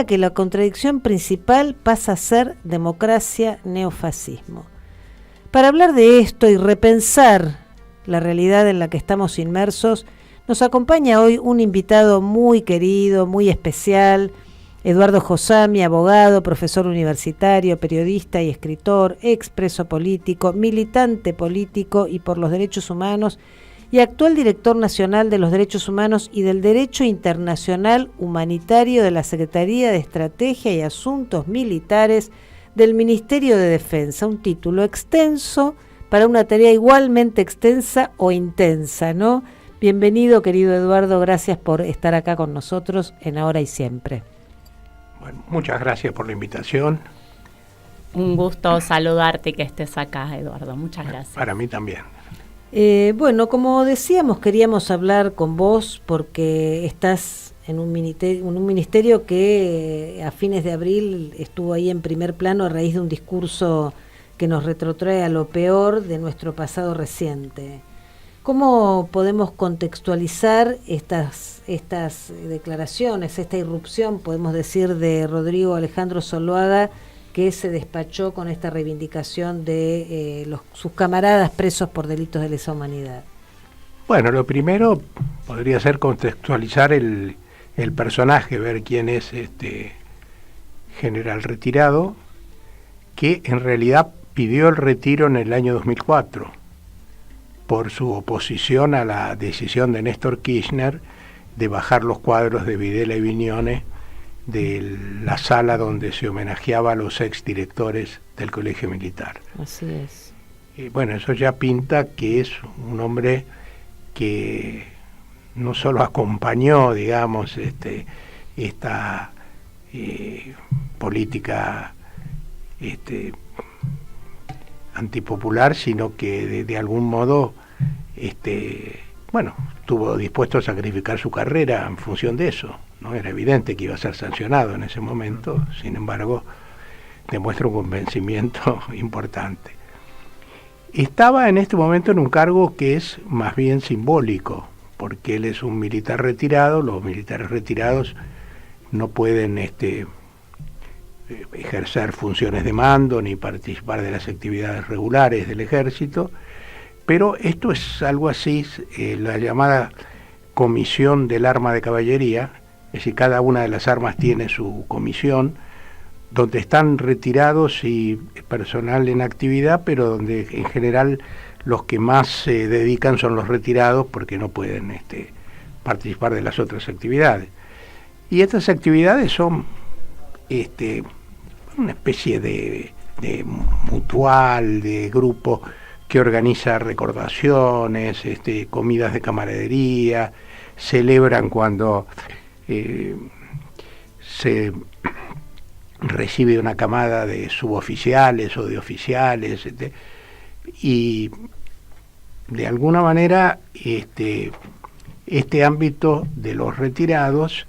que la contradicción principal pasa a ser democracia-neofascismo. Para hablar de esto y repensar la realidad en la que estamos inmersos, nos acompaña hoy un invitado muy querido, muy especial, Eduardo Josami, abogado, profesor universitario, periodista y escritor, expreso político, militante político y por los derechos humanos y actual director nacional de los derechos humanos y del derecho internacional humanitario de la Secretaría de Estrategia y Asuntos Militares del Ministerio de Defensa, un título extenso para una tarea igualmente extensa o intensa, ¿no? Bienvenido, querido Eduardo, gracias por estar acá con nosotros en Ahora y Siempre. Bueno, muchas gracias por la invitación. Un gusto saludarte y que estés acá, Eduardo. Muchas gracias. Para mí también. Bueno, como decíamos, queríamos hablar con vos porque estás en un ministerio que a fines de abril estuvo ahí en primer plano a raíz de un discurso que nos retrotrae a lo peor de nuestro pasado reciente. ¿Cómo podemos contextualizar estas declaraciones, esta irrupción, podemos decir, de Rodrigo Alejandro Zuluaga, que se despachó con esta reivindicación de sus camaradas presos por delitos de lesa humanidad? Bueno, lo primero podría ser contextualizar el personaje, ver quién es este general retirado, que en realidad pidió el retiro en el año 2004 por su oposición a la decisión de Néstor Kirchner de bajar los cuadros de Videla y Viñones de la sala donde se homenajeaba a los exdirectores del Colegio Militar. Así es. Y bueno, eso ya pinta que es un hombre que no solo acompañó, digamos, esta política antipopular, sino que de algún modo estuvo dispuesto a sacrificar su carrera en función de eso, ¿no? Era evidente que iba a ser sancionado en ese momento, sin embargo, demuestra un convencimiento importante. Estaba en este momento en un cargo que es más bien simbólico, porque él es un militar retirado. Los militares retirados no pueden ejercer funciones de mando ni participar de las actividades regulares del ejército, pero esto es algo así, la llamada comisión del arma de caballería, es decir, cada una de las armas tiene su comisión, donde están retirados y personal en actividad, pero donde en general los que más se dedican son los retirados porque no pueden participar de las otras actividades. Y estas actividades son una especie de mutual, de grupo que organiza recordaciones, comidas de camaradería, celebran cuando se recibe una camada de suboficiales o de oficiales, y de alguna manera este ámbito de los retirados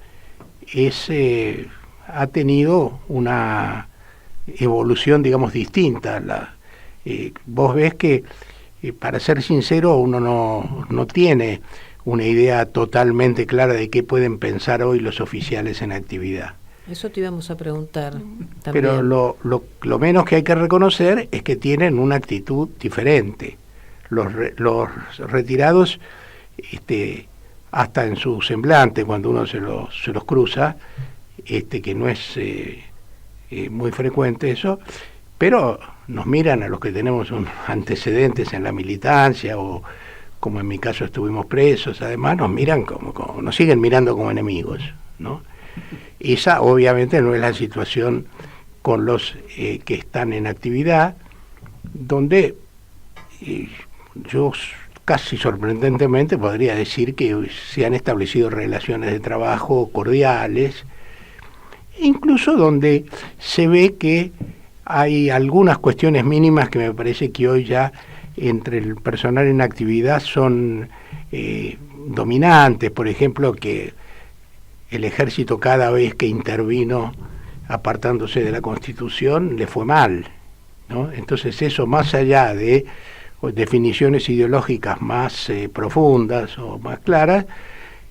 ha tenido una evolución, digamos, distinta. Vos ves que, para ser sincero, uno no tiene una idea totalmente clara de qué pueden pensar hoy los oficiales en actividad. Eso te íbamos a preguntar también. Pero lo menos que hay que reconocer es que tienen una actitud diferente. Los retirados, hasta en su semblante, cuando uno se los cruza, que no es muy frecuente eso, pero nos miran a los que tenemos antecedentes en la militancia, o como en mi caso estuvimos presos, además nos miran nos siguen mirando como enemigos, ¿no? Esa obviamente no es la situación con los que están en actividad, donde yo casi sorprendentemente podría decir que se han establecido relaciones de trabajo cordiales, incluso donde se ve que hay algunas cuestiones mínimas que me parece que hoy ya entre el personal en actividad son dominantes. Por ejemplo, que el ejército, cada vez que intervino apartándose de la Constitución, le fue mal, ¿no? Entonces eso, más allá de definiciones ideológicas más profundas o más claras,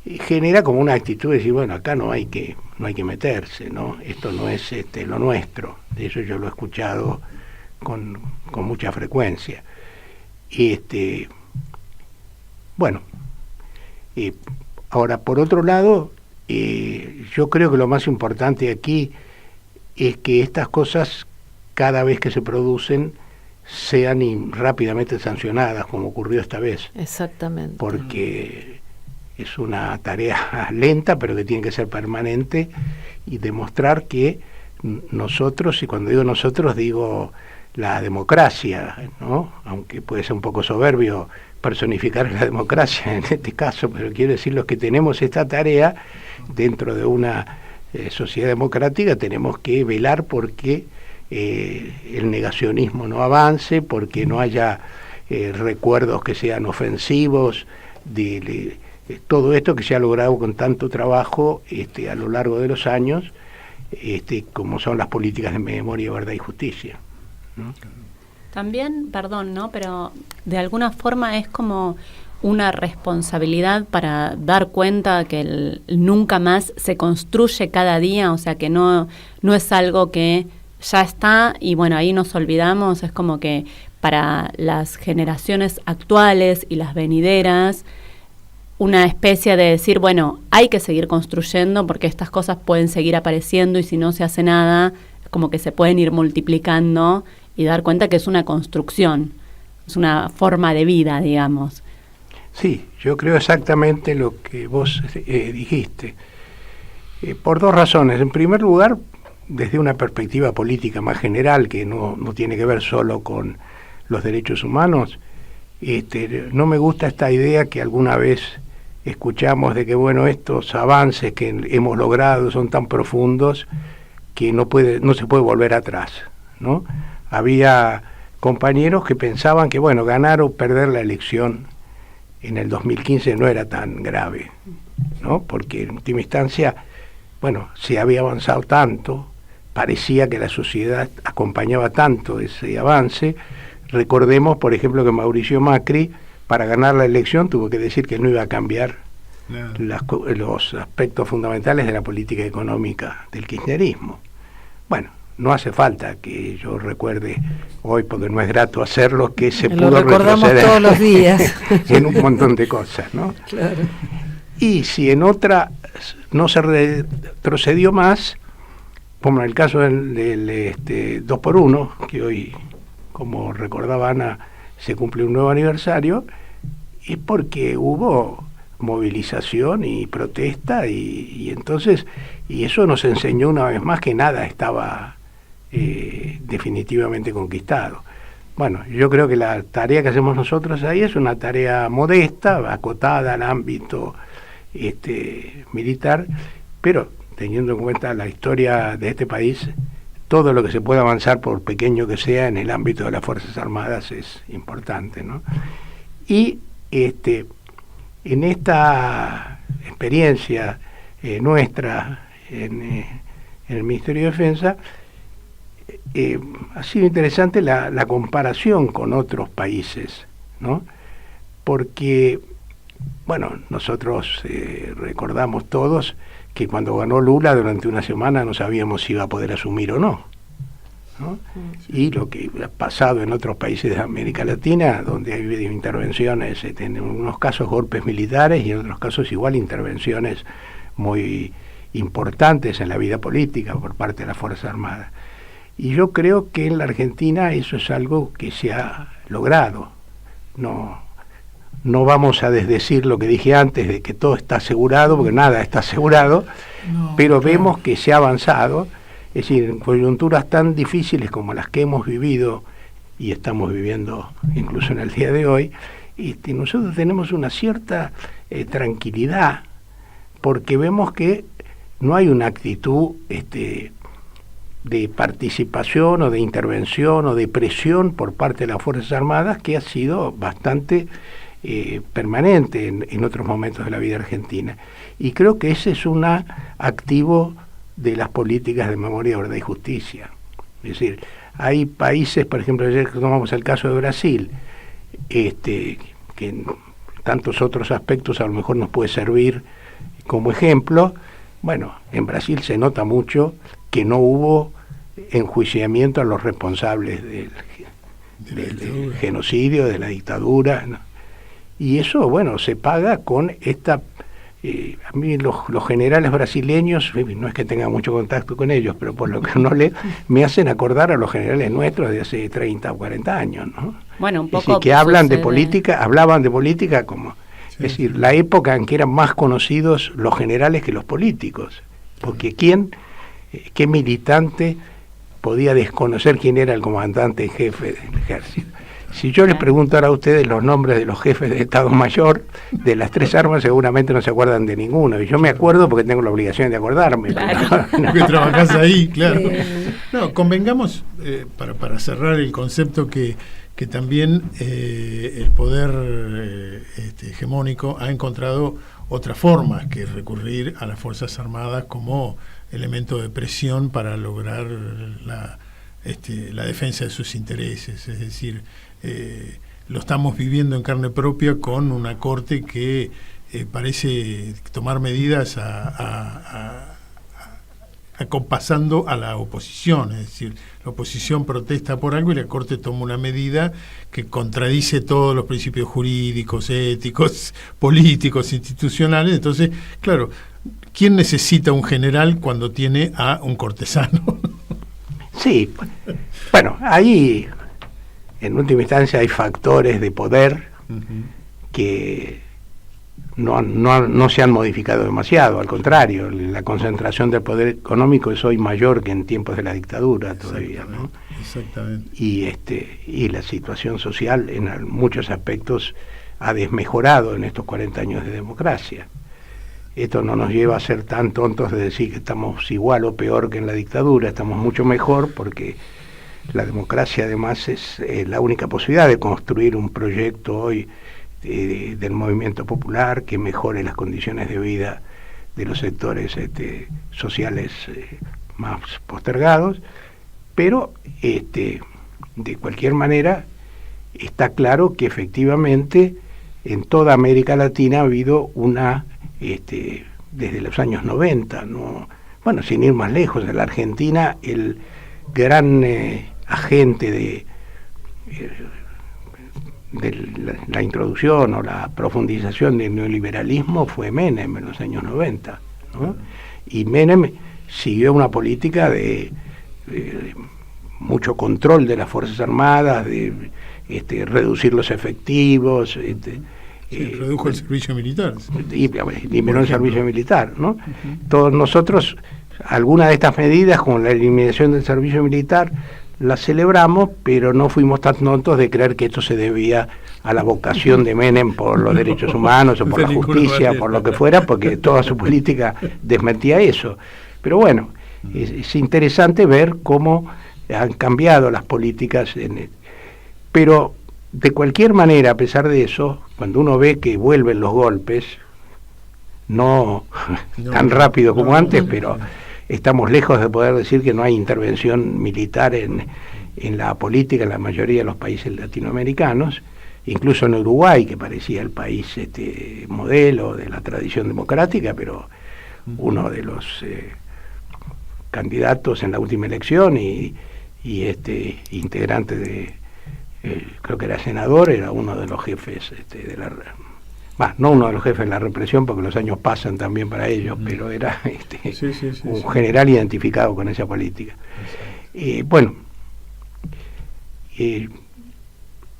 genera como una actitud de decir, bueno, acá no hay que meterse, ¿no? Esto no es lo nuestro. De eso yo lo he escuchado con mucha frecuencia. Bueno, ahora, por otro lado, yo creo que lo más importante aquí es que estas cosas, cada vez que se producen, sean rápidamente sancionadas, como ocurrió esta vez. Exactamente. Porque es una tarea lenta, pero que tiene que ser permanente, y demostrar que nosotros, y cuando digo nosotros, digo la democracia, ¿no? Aunque puede ser un poco soberbio personificar la democracia en este caso, pero quiero decir, los que tenemos esta tarea dentro de una sociedad democrática, tenemos que velar porque el negacionismo no avance, porque no haya recuerdos que sean ofensivos de todo esto que se ha logrado con tanto trabajo a lo largo de los años, como son las políticas de memoria, verdad y justicia, ¿no? También, perdón, ¿no? Pero de alguna forma es como una responsabilidad para dar cuenta que el nunca más se construye cada día, o sea que no es algo que ya está y bueno, ahí nos olvidamos. Es como que para las generaciones actuales y las venideras, una especie de decir, bueno, hay que seguir construyendo porque estas cosas pueden seguir apareciendo y si no se hace nada, como que se pueden ir multiplicando, y dar cuenta que es una construcción, es una forma de vida, digamos. Sí, yo creo exactamente lo que vos dijiste, por dos razones. En primer lugar, desde una perspectiva política más general, que no tiene que ver solo con los derechos humanos, no me gusta esta idea que alguna vez escuchamos de que, bueno, estos avances que hemos logrado son tan profundos que no se puede volver atrás, ¿no? Había compañeros que pensaban que, bueno, ganar o perder la elección en el 2015 no era tan grave, ¿no? Porque en última instancia, bueno, se había avanzado tanto, parecía que la sociedad acompañaba tanto ese avance. Recordemos, por ejemplo, que Mauricio Macri, para ganar la elección, tuvo que decir que no iba a cambiar los aspectos fundamentales de la política económica del kirchnerismo. Bueno, no hace falta que yo recuerde hoy, porque no es grato hacerlo, que se pudo retroceder todos los días en un montón de cosas, ¿no? Claro. Y si en otra no se retrocedió más, como en el caso del 2x1, que hoy, como recordaba Ana, se cumple un nuevo aniversario, es porque hubo movilización y protesta, y entonces, y eso nos enseñó una vez más que nada estaba definitivamente conquistado. Bueno, yo creo que la tarea que hacemos nosotros ahí es una tarea modesta, acotada al ámbito militar, pero teniendo en cuenta la historia de este país, todo lo que se pueda avanzar, por pequeño que sea, en el ámbito de las Fuerzas Armadas es importante, ¿no? Y en esta experiencia nuestra en el Ministerio de Defensa, ha sido interesante la comparación con otros países, ¿no? Porque, bueno, nosotros recordamos todos que cuando ganó Lula durante una semana no sabíamos si iba a poder asumir o no, ¿no? Y lo que ha pasado en otros países de América Latina, donde ha habido intervenciones, en unos casos golpes militares y en otros casos igual intervenciones muy importantes en la vida política por parte de las Fuerzas Armadas. Y yo creo que en la Argentina eso es algo que se ha logrado. No vamos a desdecir lo que dije antes de que todo está asegurado, porque nada está asegurado, pero vemos que se ha avanzado. Es decir, en coyunturas tan difíciles como las que hemos vivido y estamos viviendo incluso en el día de hoy, nosotros tenemos una cierta tranquilidad, porque vemos que no hay una actitud de participación o de intervención o de presión por parte de las Fuerzas Armadas, que ha sido bastante permanente en otros momentos de la vida argentina. Y creo que ese es un activo de las políticas de memoria, verdad y justicia. Es decir, hay países, por ejemplo, ayer tomamos el caso de Brasil, que en tantos otros aspectos a lo mejor nos puede servir como ejemplo, bueno, en Brasil se nota mucho que no hubo enjuiciamiento a los responsables del genocidio, de la dictadura, ¿no? Y eso, bueno, se paga con esta... a mí los generales brasileños, no es que tenga mucho contacto con ellos, pero por lo que uno lee, me hacen acordar a los generales nuestros de hace 30 o 40 años, ¿no? Bueno, un poco... Es decir, que hablaban de política como... Sí, es decir, la época en que eran más conocidos los generales que los políticos, porque qué militante podía desconocer quién era el comandante en jefe del ejército. Si yo les pregunto ahora a ustedes los nombres de los jefes de Estado Mayor de las tres armas, seguramente no se acuerdan de ninguno. Y yo me acuerdo porque tengo la obligación de acordarme. Claro. Porque trabajás ahí, claro. No, convengamos, para cerrar el concepto, que también el poder hegemónico ha encontrado otras formas que recurrir a las Fuerzas Armadas como elemento de presión para lograr la defensa de sus intereses. Es decir, lo estamos viviendo en carne propia con una corte que parece tomar medidas acompasando a la oposición. Es decir, la oposición protesta por algo y la corte toma una medida que contradice todos los principios jurídicos, éticos, políticos, institucionales. Entonces, claro, ¿quién necesita un general cuando tiene a un cortesano? Sí, bueno, ahí en última instancia hay factores de poder que no se han modificado demasiado, al contrario, la concentración del poder económico es hoy mayor que en tiempos de la dictadura todavía, ¿no? Exactamente. Y la situación social en muchos aspectos ha desmejorado en estos 40 años de democracia. Esto no nos lleva a ser tan tontos de decir que estamos igual o peor que en la dictadura, estamos mucho mejor, porque la democracia además es la única posibilidad de construir un proyecto hoy del movimiento popular que mejore las condiciones de vida de los sectores sociales más postergados, pero de cualquier manera está claro que efectivamente en toda América Latina ha habido una desde los años 90, ¿no? Bueno, sin ir más lejos, en la Argentina el gran agente de la introducción o la profundización del neoliberalismo fue Menem en los años 90, ¿no? Y Menem siguió una política de mucho control de las Fuerzas Armadas, de reducir los efectivos, redujo el servicio militar. Y eliminó el servicio militar, ¿no? Todos nosotros, algunas de estas medidas, como la eliminación del servicio militar, las celebramos, pero no fuimos tan tontos de creer que esto se debía a la vocación de Menem por los derechos humanos o por la justicia, por lo que fuera, porque toda su política desmentía eso. Pero bueno, es interesante ver cómo han cambiado las políticas. Pero de cualquier manera, a pesar de eso, cuando uno ve que vuelven los golpes, no tan rápido como antes, pero estamos lejos de poder decir que no hay intervención militar en la política en la mayoría de los países latinoamericanos, incluso en Uruguay, que parecía el país modelo de la tradición democrática, pero uno de los candidatos en la última elección y integrante de, creo que era senador, era uno de los jefes no uno de los jefes de la represión, porque los años pasan también para ellos, pero era un general identificado con esa política. Bueno, es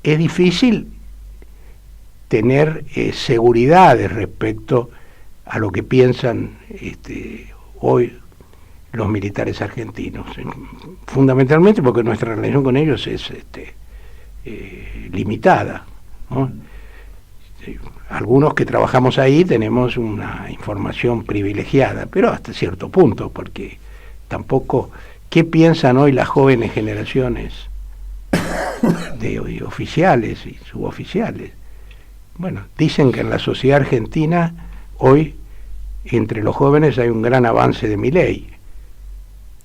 difícil tener seguridades respecto a lo que piensan hoy los militares argentinos, fundamentalmente porque nuestra relación con ellos es limitada, ¿no? Algunos que trabajamos ahí tenemos una información privilegiada, pero hasta cierto punto, porque tampoco, ¿qué piensan hoy las jóvenes generaciones de oficiales y suboficiales? Bueno, dicen que en la sociedad argentina hoy entre los jóvenes hay un gran avance de Milei.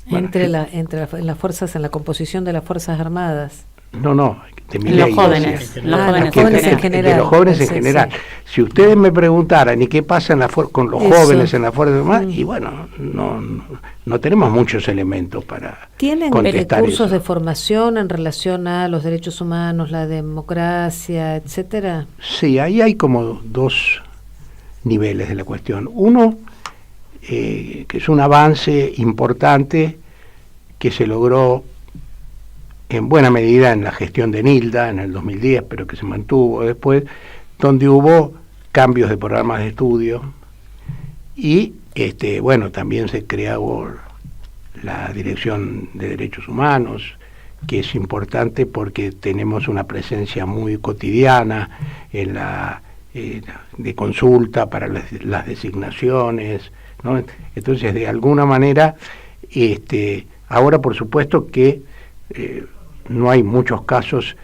Bueno, en las fuerzas, en la composición de las Fuerzas Armadas. No, de mi Los ley, jóvenes, decía. los jóvenes en general. De los jóvenes en Sí, general. sí. Si ustedes me preguntaran, ¿y qué pasa con los Eso. jóvenes en la Fuerza Armada? Y bueno, no tenemos muchos elementos para ¿Tienen contestar cursos eso. de formación en relación a los derechos humanos, la democracia, etcétera? Sí, ahí hay como dos niveles de la cuestión. Uno, que es un avance importante que se logró en buena medida en la gestión de Nilda en el 2010, pero que se mantuvo después, donde hubo cambios de programas de estudio y bueno, también se creó la Dirección de Derechos Humanos, que es importante porque tenemos una presencia muy cotidiana en de consulta para las designaciones, ¿no? Entonces, de alguna manera, ahora por supuesto que no hay muchos casos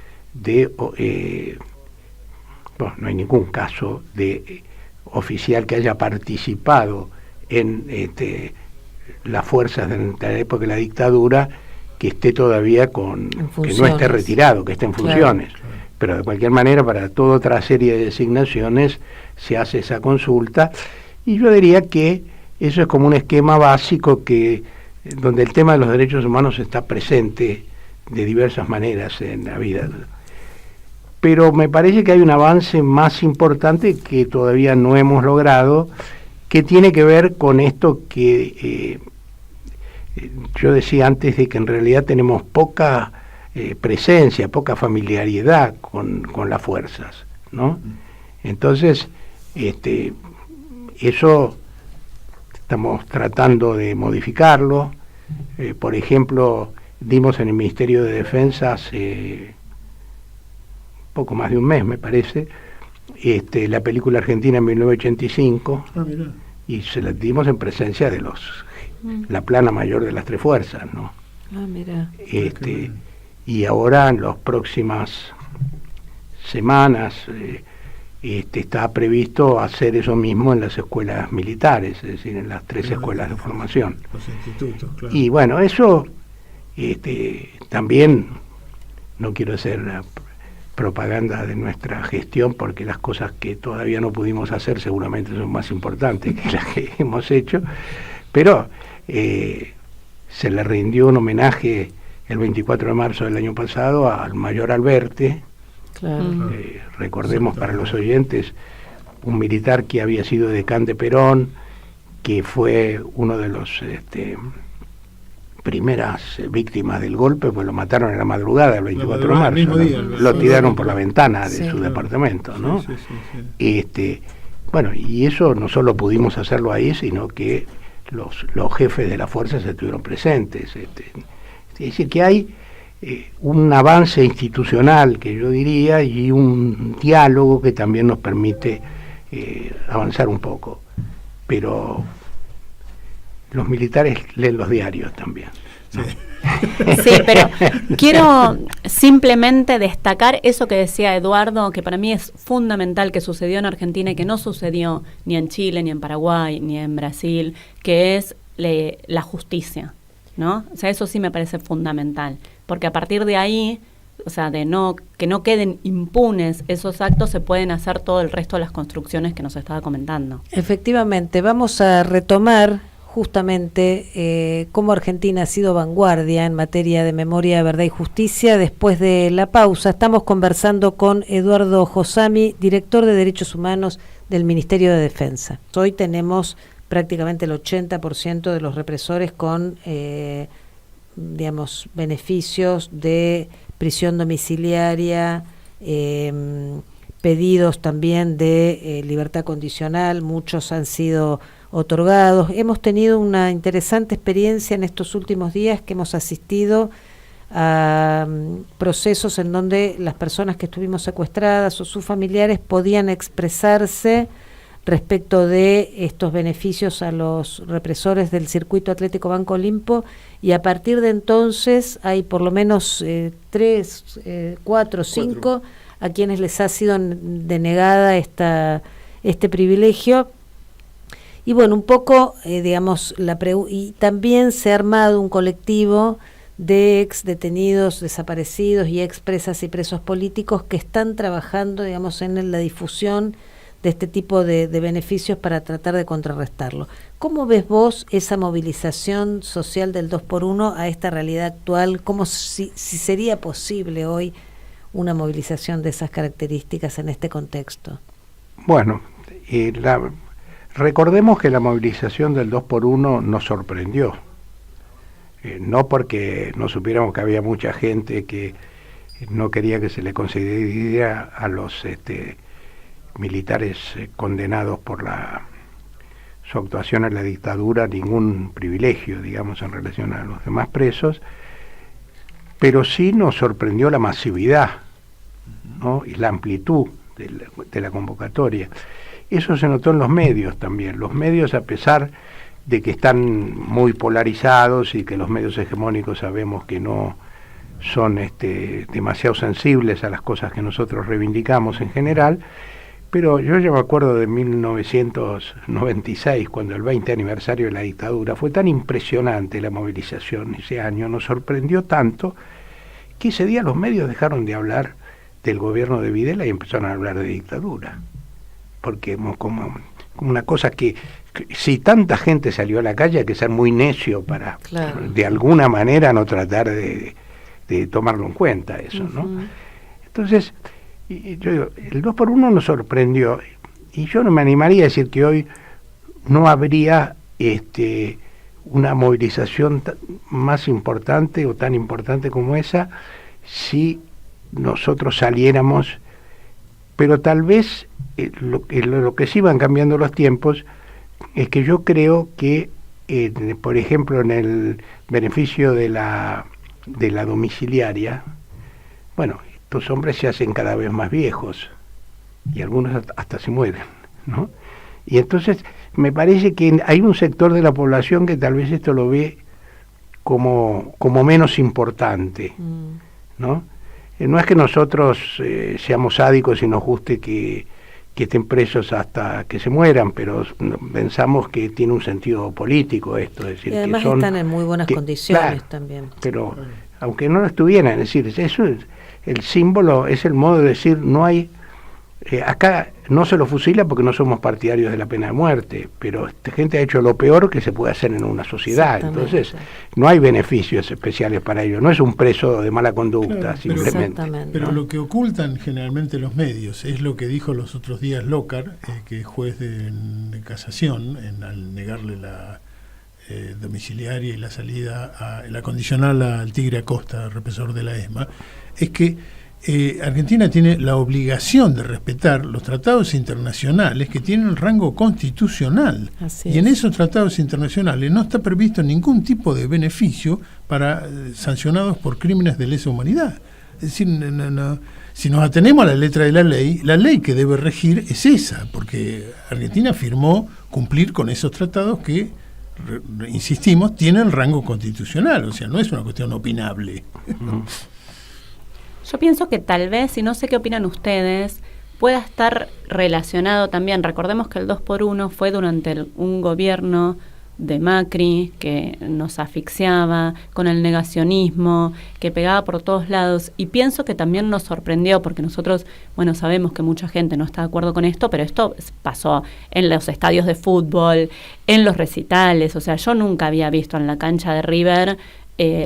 no hay ningún caso de oficial que haya participado en las fuerzas de la época de la dictadura que esté todavía que no esté retirado, que esté en funciones. Claro. Pero de cualquier manera, para toda otra serie de designaciones se hace esa consulta, y yo diría que eso es como un esquema básico donde el tema de los derechos humanos está presente de diversas maneras en la vida. Pero me parece que hay un avance más importante que todavía no hemos logrado, que tiene que ver con esto que yo decía antes, de que en realidad tenemos poca presencia, poca familiaridad con las fuerzas, ¿no? Entonces, eso estamos tratando de modificarlo. Por ejemplo, dimos en el Ministerio de Defensa hace poco más de un mes, me parece, la película argentina en 1985, y se la dimos en presencia de la plana mayor de las tres fuerzas, ¿no? Mira. Y ahora en las próximas semanas está previsto hacer eso mismo en las escuelas militares, es decir, en las 3 escuelas de formación. Los institutos, claro. Y bueno, eso también, no quiero hacer propaganda de nuestra gestión, porque las cosas que todavía no pudimos hacer seguramente son más importantes que las que hemos hecho, pero se le rindió un homenaje el 24 de marzo del año pasado al mayor Alberte. Claro. Recordemos para los oyentes, un militar que había sido decán de Perón, que fue uno de los primeras víctimas del golpe, pues lo mataron en la madrugada del 24 de marzo, día, lo tiraron por la ventana de su departamento, ¿no? Sí. Bueno, y eso no solo pudimos hacerlo ahí, sino que los jefes de las fuerzas estuvieron presentes. Es decir, que hay un avance institucional, que yo diría, y un diálogo que también nos permite avanzar un poco. Pero los militares leen los diarios también, ¿no? Sí, pero quiero simplemente destacar eso que decía Eduardo, que para mí es fundamental, que sucedió en Argentina y que no sucedió ni en Chile, ni en Paraguay, ni en Brasil, que es la justicia, ¿no? O sea, eso sí me parece fundamental, porque a partir de ahí, o sea, que no queden impunes esos actos, se pueden hacer todo el resto de las construcciones que nos estaba comentando. Efectivamente, vamos a retomar justamente cómo Argentina ha sido vanguardia en materia de memoria, verdad y justicia. Después de la pausa, estamos conversando con Eduardo Josami, director de Derechos Humanos del Ministerio de Defensa. Hoy tenemos prácticamente el 80% de los represores con, beneficios de prisión domiciliaria, pedidos también de libertad condicional, muchos han sido otorgados. Hemos tenido una interesante experiencia en estos últimos días, que hemos asistido a procesos en donde las personas que estuvimos secuestradas o sus familiares podían expresarse respecto de estos beneficios a los represores del Circuito Atlético Banco Olimpo, y a partir de entonces hay por lo menos 3, 4, 5 a quienes les ha sido denegada este privilegio. Y bueno, un poco, y también se ha armado un colectivo de ex detenidos, desaparecidos y ex presas y presos políticos que están trabajando, digamos, en la difusión de este tipo de beneficios para tratar de contrarrestarlo. ¿Cómo ves vos esa movilización social del 2x1 a esta realidad actual? ¿Cómo si sería posible hoy una movilización de esas características en este contexto? Bueno, recordemos que la movilización del 2x1 nos sorprendió. No porque no supiéramos que había mucha gente que no quería que se le concediera a los militares condenados por su actuación en la dictadura ningún privilegio, digamos, en relación a los demás presos, pero sí nos sorprendió la masividad, ¿no? Y la amplitud de la convocatoria. Eso se notó en los medios también. Los medios, a pesar de que están muy polarizados y que los medios hegemónicos sabemos que no son demasiado sensibles a las cosas que nosotros reivindicamos en general, pero yo ya me acuerdo de 1996, cuando el 20 aniversario de la dictadura, fue tan impresionante la movilización ese año, nos sorprendió tanto, que ese día los medios dejaron de hablar del gobierno de Videla y empezaron a hablar de dictadura. Porque como una cosa que si tanta gente salió a la calle hay que ser muy necio para, claro, de alguna manera no tratar de tomarlo en cuenta eso, ¿no? Entonces, yo digo, el 2x1 nos sorprendió, y yo no me animaría a decir que hoy no habría una movilización más importante o tan importante como esa si nosotros saliéramos, pero tal vez lo que sí van cambiando los tiempos es que yo creo que, por ejemplo, en el beneficio de la domiciliaria, bueno, estos hombres se hacen cada vez más viejos y algunos hasta se mueren, ¿no? Y entonces me parece que hay un sector de la población que tal vez esto lo ve como menos importante, ¿no? No es que nosotros seamos sádicos y nos guste que estén presos hasta que se mueran, pero pensamos que tiene un sentido político esto, es decir, y además que están en muy buenas condiciones, claro, también. Pero aunque no lo estuvieran, es decir, eso es el símbolo, es el modo de decir, no hay, acá no se lo fusila porque no somos partidarios de la pena de muerte, pero esta gente ha hecho lo peor que se puede hacer en una sociedad, entonces no hay beneficios especiales para ellos, no es un preso de mala conducta, claro, simplemente. Pero lo que ocultan generalmente los medios es lo que dijo los otros días Lócar, que es juez de casación, al negarle la domiciliaria y la salida, la condicional al Tigre Acosta, represor de la ESMA, es que Argentina tiene la obligación de respetar los tratados internacionales que tienen rango constitucional. Y en esos tratados internacionales no está previsto ningún tipo de beneficio para sancionados por crímenes de lesa humanidad. Es decir, si nos atenemos a la letra de la ley que debe regir es esa, porque Argentina firmó cumplir con esos tratados que, insistimos, tienen rango constitucional, o sea, no es una cuestión opinable. Yo pienso que tal vez, y no sé qué opinan ustedes, pueda estar relacionado también. Recordemos que el 2x1 fue durante un gobierno de Macri que nos asfixiaba con el negacionismo, que pegaba por todos lados, y pienso que también nos sorprendió, porque nosotros, bueno, sabemos que mucha gente no está de acuerdo con esto, pero esto pasó en los estadios de fútbol, en los recitales, o sea, yo nunca había visto en la cancha de River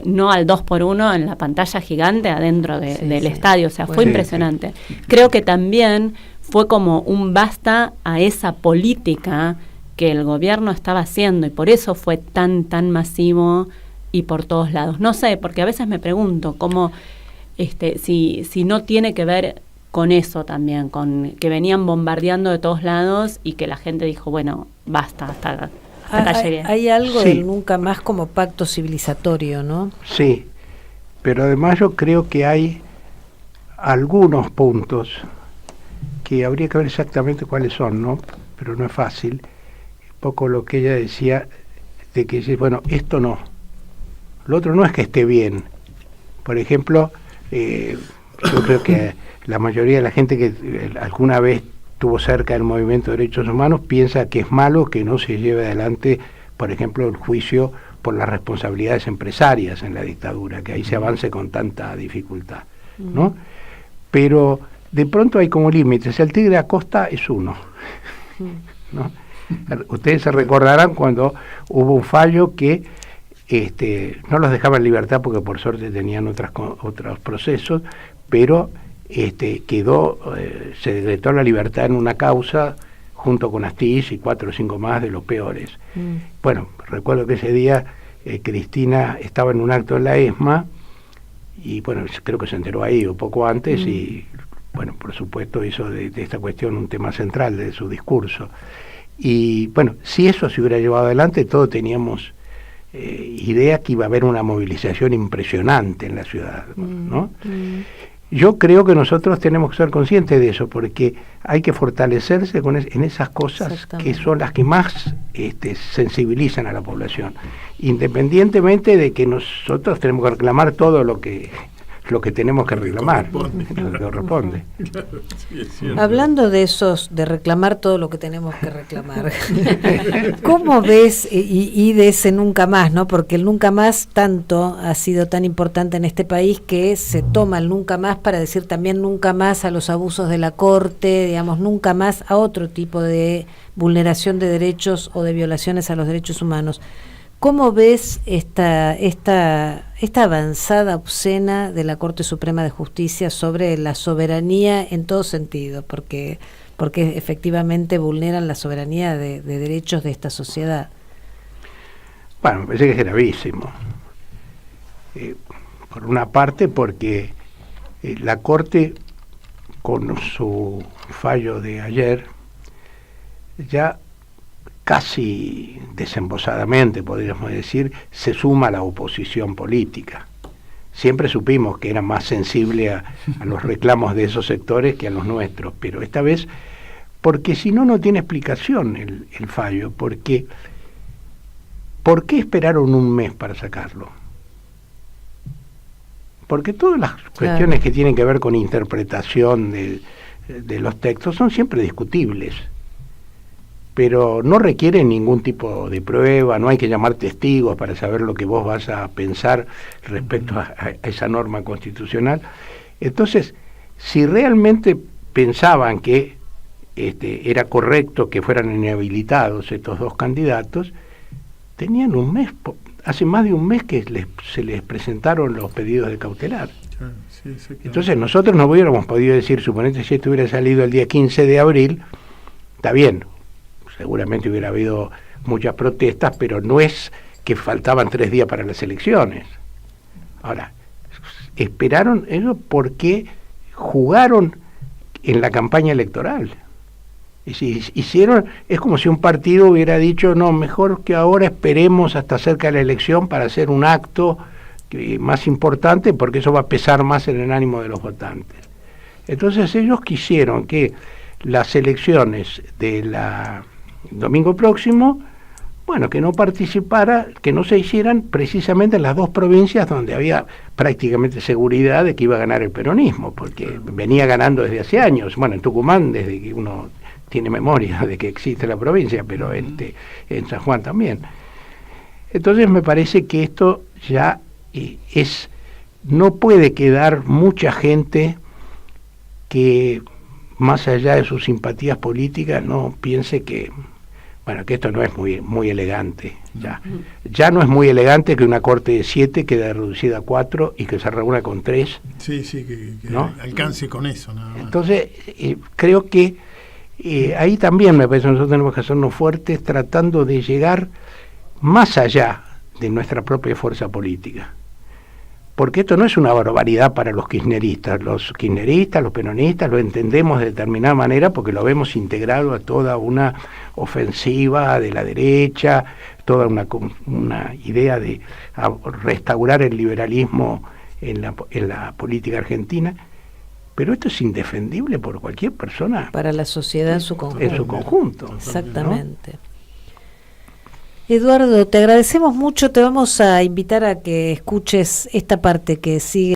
no al 2x1 en la pantalla gigante adentro del estadio, o sea, fue impresionante. Creo que también fue como un basta a esa política que el gobierno estaba haciendo, y por eso fue tan masivo y por todos lados. No sé, porque a veces me pregunto cómo, si no tiene que ver con eso también, con que venían bombardeando de todos lados y que la gente dijo, bueno, basta, hasta hay algo del nunca más como pacto civilizatorio, ¿no? Sí, pero además yo creo que hay algunos puntos que habría que ver exactamente cuáles son, ¿no? Pero no es fácil. Un poco lo que ella decía, de que dice, bueno, esto no. Lo otro no es que esté bien. Por ejemplo, yo creo que la mayoría de la gente que alguna vez estuvo cerca del movimiento de derechos humanos piensa que es malo que no se lleve adelante, por ejemplo, el juicio por las responsabilidades empresarias en la dictadura, que ahí se avance con tanta dificultad, ¿no? Pero de pronto hay como límites. El Tigre Acosta es uno, ¿no? Ustedes se recordarán cuando hubo un fallo que no los dejaba en libertad porque por suerte tenían otros procesos, pero quedó, se decretó la libertad en una causa junto con Astiz y 4 o 5 más de los peores. Bueno, recuerdo que ese día Cristina estaba en un acto en la ESMA y bueno, creo que se enteró ahí o poco antes y bueno, por supuesto hizo de esta cuestión un tema central de su discurso. Y bueno, si eso se hubiera llevado adelante, todos teníamos idea que iba a haber una movilización impresionante en la ciudad, ¿no? Yo creo que nosotros tenemos que ser conscientes de eso, porque hay que fortalecerse en esas cosas que son las que más sensibilizan a la población, independientemente de que nosotros tenemos que reclamar todo lo que tenemos que reclamar, lo que corresponde. Claro, sí, es cierto. Hablando de reclamar todo lo que tenemos que reclamar, ¿cómo ves y de ese nunca más, ¿no? Porque el nunca más tanto ha sido tan importante en este país que se toma el nunca más para decir también nunca más a los abusos de la Corte, digamos, nunca más a otro tipo de vulneración de derechos o de violaciones a los derechos humanos. ¿Cómo ves esta avanzada obscena de la Corte Suprema de Justicia sobre la soberanía en todo sentido? Porque efectivamente vulneran la soberanía de derechos de esta sociedad. Bueno, me parece que es gravísimo. Por una parte porque la Corte, con su fallo de ayer, ya casi desembosadamente, podríamos decir, se suma a la oposición política. Siempre supimos que era más sensible a los reclamos de esos sectores que a los nuestros, pero esta vez, porque si no, no tiene explicación el fallo, porque ¿por qué esperaron un mes para sacarlo? Porque todas las cuestiones que tienen que ver con interpretación de los textos son siempre discutibles, pero no requieren ningún tipo de prueba, no hay que llamar testigos para saber lo que vos vas a pensar respecto a esa norma constitucional. Entonces, si realmente pensaban que era correcto que fueran inhabilitados estos dos candidatos, tenían un mes, hace más de un mes que se les presentaron los pedidos de cautelar. Sí, entonces nosotros no hubiéramos podido decir, suponete si esto hubiera salido el día 15 de abril, está bien, seguramente hubiera habido muchas protestas, pero no es que faltaban 3 días para las elecciones. Ahora, esperaron ellos porque jugaron en la campaña electoral. Y si hicieron, es como si un partido hubiera dicho, no, mejor que ahora esperemos hasta cerca de la elección para hacer un acto más importante, porque eso va a pesar más en el ánimo de los votantes. Entonces ellos quisieron que las elecciones del domingo próximo, bueno, que no participara, que no se hicieran precisamente en las dos provincias donde había prácticamente seguridad de que iba a ganar el peronismo, porque venía ganando desde hace años. Bueno, en Tucumán, desde que uno tiene memoria de que existe la provincia, pero en San Juan también. Entonces me parece que esto ya no puede quedar mucha gente que, más allá de sus simpatías políticas, no piense que, bueno, que esto no es muy elegante. Ya no es muy elegante que una corte de 7 quede reducida a 4 y que se reúna con 3. Sí, que ¿no? alcance con eso, nada más. Entonces, creo que ahí también me parece que nosotros tenemos que hacernos fuertes tratando de llegar más allá de nuestra propia fuerza política. Porque esto no es una barbaridad para los kirchneristas. Los kirchneristas, los peronistas, lo entendemos de determinada manera porque lo vemos integrado a toda una ofensiva de la derecha, toda una idea de restaurar el liberalismo en la política argentina. Pero esto es indefendible por cualquier persona. Para la sociedad en su conjunto. En su conjunto. Exactamente. ¿No? Eduardo, te agradecemos mucho, te vamos a invitar a que escuches esta parte que sigue.